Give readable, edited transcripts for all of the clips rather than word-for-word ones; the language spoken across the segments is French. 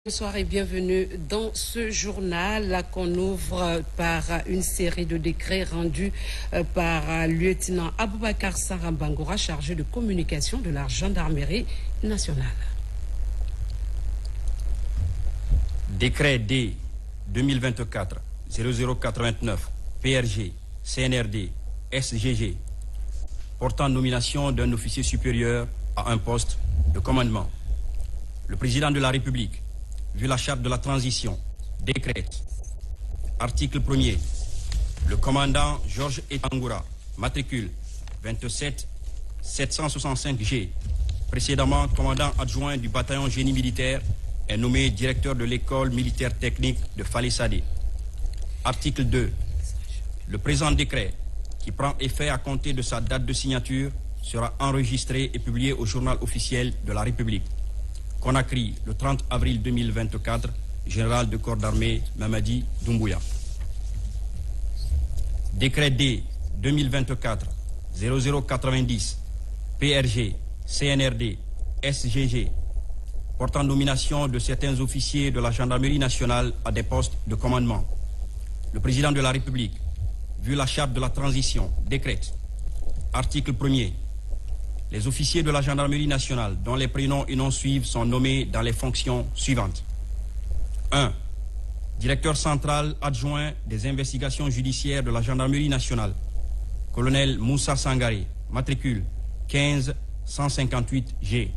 Bonsoir et bienvenue dans ce journal qu'on ouvre par une série de décrets rendus par lieutenant Aboubakar Sarambangora, chargé de communication de la gendarmerie nationale. Décret D 2024-0089 PRG CNRD SGG portant nomination d'un officier supérieur à un poste de commandement. Le président de la République, vu la charte de la transition, décrète. Article 1er. Le commandant Georges Etangoura, matricule 27 765G, précédemment commandant adjoint du bataillon génie militaire, est nommé directeur de l'école militaire technique de Falé-Sadé. Article 2. Le présent décret, qui prend effet à compter de sa date de signature, sera enregistré et publié au journal officiel de la République. Conakry, le 30 avril 2024, général de corps d'armée Mamadi Doumbouya. Décret D 2024-0090 PRG CNRD SGG portant nomination de certains officiers de la gendarmerie nationale à des postes de commandement. Le président de la République, vu la charte de la transition, décrète. Article 1er. Les officiers de la gendarmerie nationale dont les prénoms et noms suivent sont nommés dans les fonctions suivantes. 1. Directeur central adjoint des investigations judiciaires de la gendarmerie nationale, colonel Moussa Sangaré, matricule 15 158G.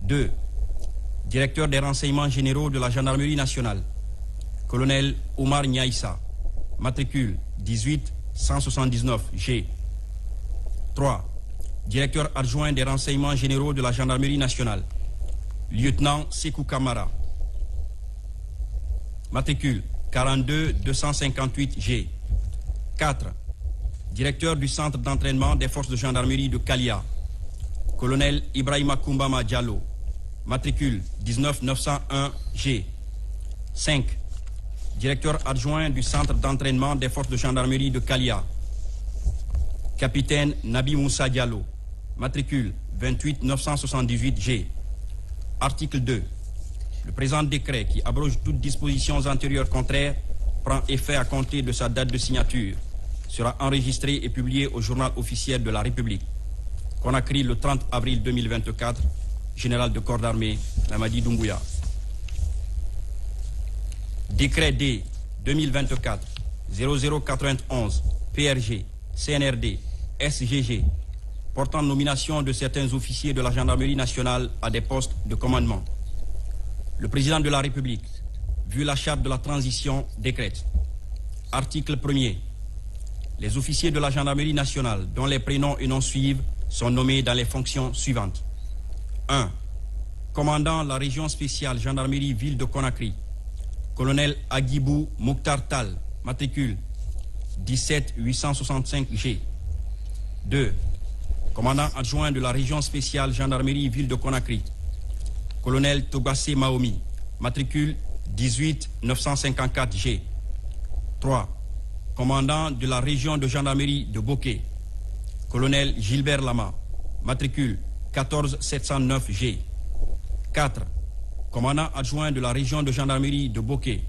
2. Directeur des renseignements généraux de la gendarmerie nationale, colonel Omar Niaïssa, matricule 18 179G. 3. Directeur adjoint des renseignements généraux de la gendarmerie nationale, lieutenant Sekou Kamara, matricule 42 258G. 4. Directeur du centre d'entraînement des forces de gendarmerie de Kalia, colonel Ibrahima Koumbama Diallo, matricule 19 901G. 5. Directeur adjoint du centre d'entraînement des forces de gendarmerie de Kalia, capitaine Nabi Moussa Diallo, matricule 28 978G. Article 2. Le présent décret qui abroge toutes dispositions antérieures contraires prend effet à compter de sa date de signature, sera enregistré et publié au journal officiel de la République. Conakry, le 30 avril 2024, général de corps d'armée Mamadi Doumbouya. Décret D 2024-0091 PRG CNRD SGG portant nomination de certains officiers de la gendarmerie nationale à des postes de commandement. Le président de la République, vu la charte de la transition, décrète. Article 1er. Les officiers de la gendarmerie nationale dont les prénoms et noms suivent sont nommés dans les fonctions suivantes. 1. Commandant la région spéciale gendarmerie ville de Conakry, colonel Agibou Mokhtar Tal, matricule 17 865G. 2. Commandant adjoint de la région spéciale gendarmerie ville de Conakry, colonel Tobassé Maomi, matricule 18 954G. 3. Commandant de la région de gendarmerie de Boké, colonel Gilbert Lama, matricule 14 709G. 4. Commandant adjoint de la région de gendarmerie de Boké,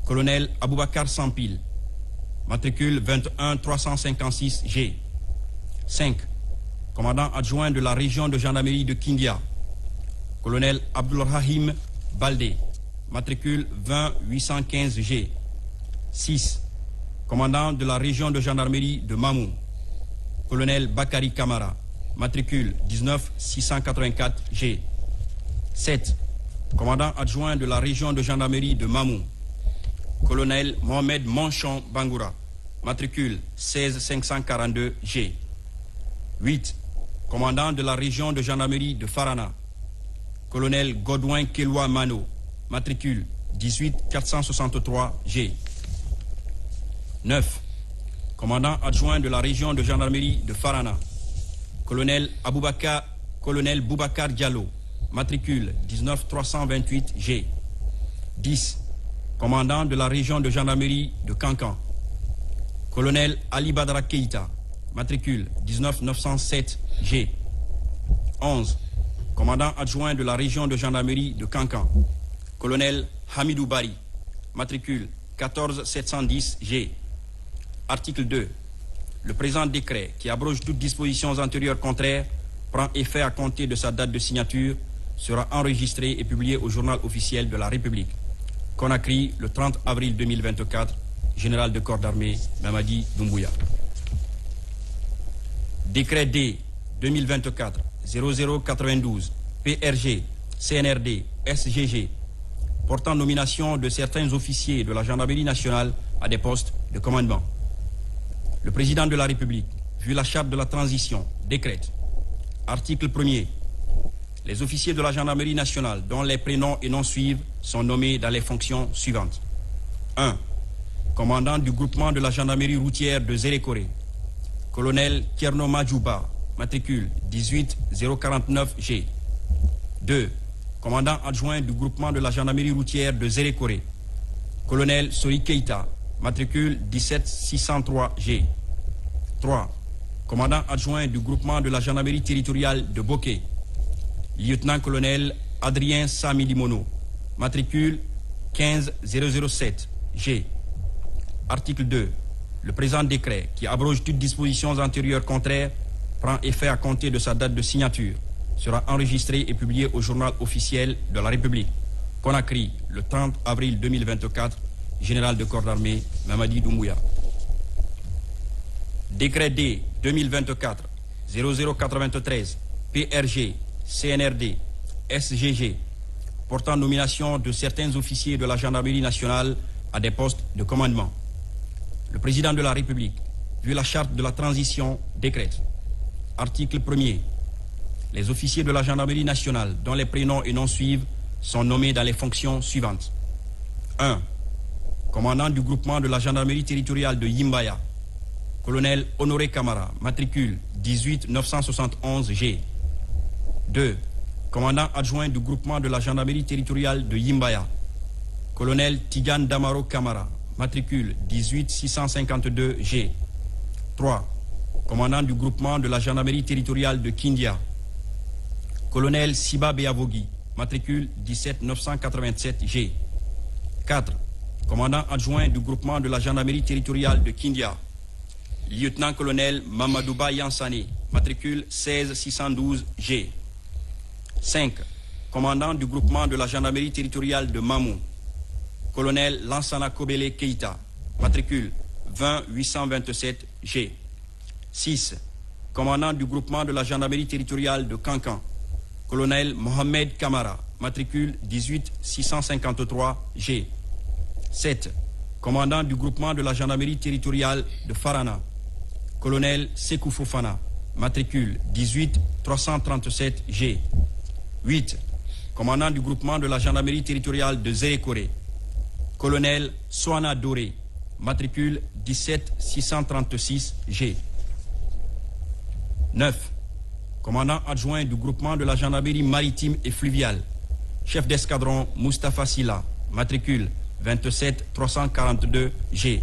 colonel Aboubakar Sampil, matricule 21 356G. 5. Commandant adjoint de la région de gendarmerie de Kindia, colonel Abdulrahim Baldé, matricule 20 815G. 6. Commandant de la région de gendarmerie de Mamou, colonel Bakari Kamara, matricule 19 684G. 7. Commandant adjoint de la région de gendarmerie de Mamou, colonel Mohamed Manchon Bangoura, matricule 16 542G. 8. Commandant de la région de gendarmerie de Farana, colonel Godouin Keloua Mano, matricule 18 463G. 9. Commandant adjoint de la région de gendarmerie de Farana, colonel Boubacar Diallo, matricule 19 328G. 10. Commandant de la région de gendarmerie de Kankan, colonel Ali Badra Keïta, matricule 19 907G. 11. Commandant adjoint de la région de gendarmerie de Kankan, colonel Hamidou Bari, matricule 14710G. Article 2. Le présent décret, qui abroge toutes dispositions antérieures contraires, prend effet à compter de sa date de signature, sera enregistré et publié au journal officiel de la République. Conakry, le 30 avril 2024, général de corps d'armée Mamadi Doumbouya. Décret D 2024-0092, PRG, CNRD, SGG, portant nomination de certains officiers de la gendarmerie nationale à des postes de commandement. Le président de la République, vu la charte de la transition, décrète. Article 1er. Les officiers de la gendarmerie nationale dont les prénoms et noms suivent sont nommés dans les fonctions suivantes. 1. Commandant du groupement de la gendarmerie routière de Zérékoré, colonel Kierno Madjouba, matricule 18049G. 2. Commandant adjoint du groupement de la gendarmerie routière de Zérékoré, colonel Sori Keita, matricule 17603G. 3. Commandant adjoint du groupement de la gendarmerie territoriale de Boké, lieutenant-colonel Adrien Samilimono, matricule 15007G. Article 2. Le présent décret, qui abroge toutes dispositions antérieures contraires, prend effet à compter de sa date de signature, sera enregistré et publié au journal officiel de la République. Conakry, le 30 avril 2024, général de corps d'armée Mamadi Doumbouya. Décret D 2024-0093, PRG, CNRD, SGG, portant nomination de certains officiers de la gendarmerie nationale à des postes de commandement. Le président de la République, vu la charte de la transition, décrète. Article 1er. Les officiers de la gendarmerie nationale dont les prénoms et noms suivent sont nommés dans les fonctions suivantes. 1. Commandant du groupement de la gendarmerie territoriale de Yimbaya, colonel Honoré Camara, matricule 18971G. 2. Commandant adjoint du groupement de la gendarmerie territoriale de Yimbaya, colonel Tigane Damaro Camara, matricule 18652G. 3. Commandant du groupement de la gendarmerie territoriale de Kindia, colonel Siba Beavogi, matricule 17987G. 4. Commandant adjoint du groupement de la gendarmerie territoriale de Kindia, lieutenant-colonel Mamadouba Yansane, matricule 16612G. 5. Commandant du groupement de la gendarmerie territoriale de Mamou, colonel Lansana Kobele Keita, matricule 20827G. 6. Commandant du groupement de la gendarmerie territoriale de Kankan, colonel Mohamed Kamara, matricule 18653G. 7. Commandant du groupement de la gendarmerie territoriale de Farana, colonel Sekou Fofana, matricule 18337G. 8. Commandant du groupement de la gendarmerie territoriale de Zérékoré, colonel Soana Doré, matricule 17636G. 9. Commandant adjoint du groupement de la gendarmerie maritime et fluviale, chef d'escadron Moustapha Silla, matricule 27342G.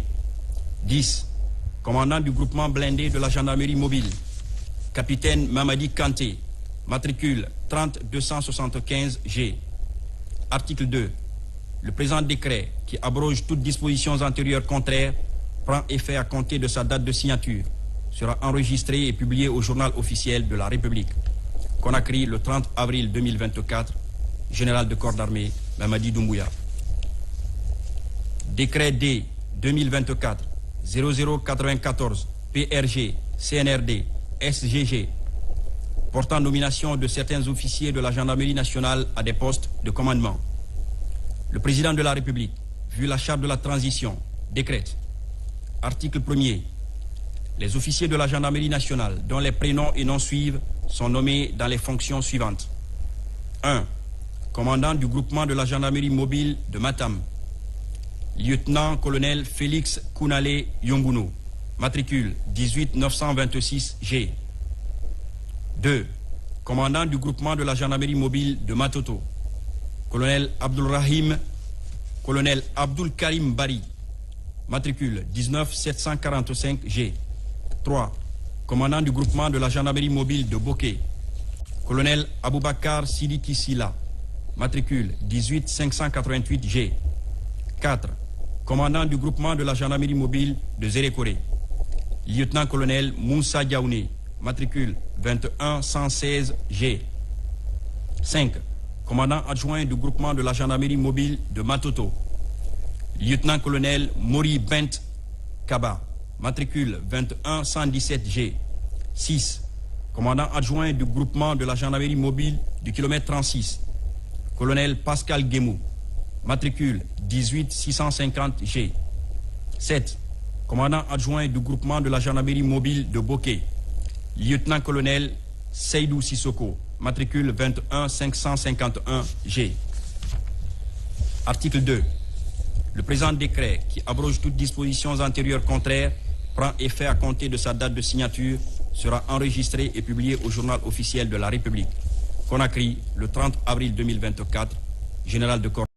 10. Commandant du groupement blindé de la gendarmerie mobile, capitaine Mamadi Kanté, matricule 30275G. Article 2. Le présent décret, qui abroge toutes dispositions antérieures contraires, prend effet à compter de sa date de signature, sera enregistré et publié au journal officiel de la République. Conakry, le 30 avril 2024, général de corps d'armée Mamadi Doumbouya. Décret D 2024-0094, PRG, CNRD, SGG, portant nomination de certains officiers de la gendarmerie nationale à des postes de commandement. Le président de la République, vu la charte de la transition, décrète. Article 1er. Les officiers de la gendarmerie nationale dont les prénoms et noms suivent sont nommés dans les fonctions suivantes. 1. Commandant du groupement de la gendarmerie mobile de Matam, lieutenant-colonel Félix Kounale Yongouno, matricule 18926G. 2. Commandant du groupement de la gendarmerie mobile de Matoto, colonel Abdul Karim Bari, matricule 19745G. 3. Commandant du groupement de la gendarmerie mobile de Boké, colonel Aboubakar Sidiki Silla, matricule 18588G. 4. Commandant du groupement de la gendarmerie mobile de Zérékoré, lieutenant-colonel Moussa Diaouné, matricule 21116G. 5. Commandant adjoint du groupement de la gendarmerie mobile de Matoto, lieutenant-colonel Mori Bent Kaba, matricule 21117G. 6. Commandant adjoint du groupement de la gendarmerie mobile du kilomètre 36, colonel Pascal Guémou, matricule 18650G. 7. Commandant adjoint du groupement de la gendarmerie mobile de Boké, lieutenant-colonel Seydou Sissoko, matricule 21551G. Article 2. Le présent décret, qui abroge toutes dispositions antérieures contraires, prend effet à compter de sa date de signature, sera enregistré et publié au journal officiel de la République. Conakry, le 30 avril 2024, général de corps.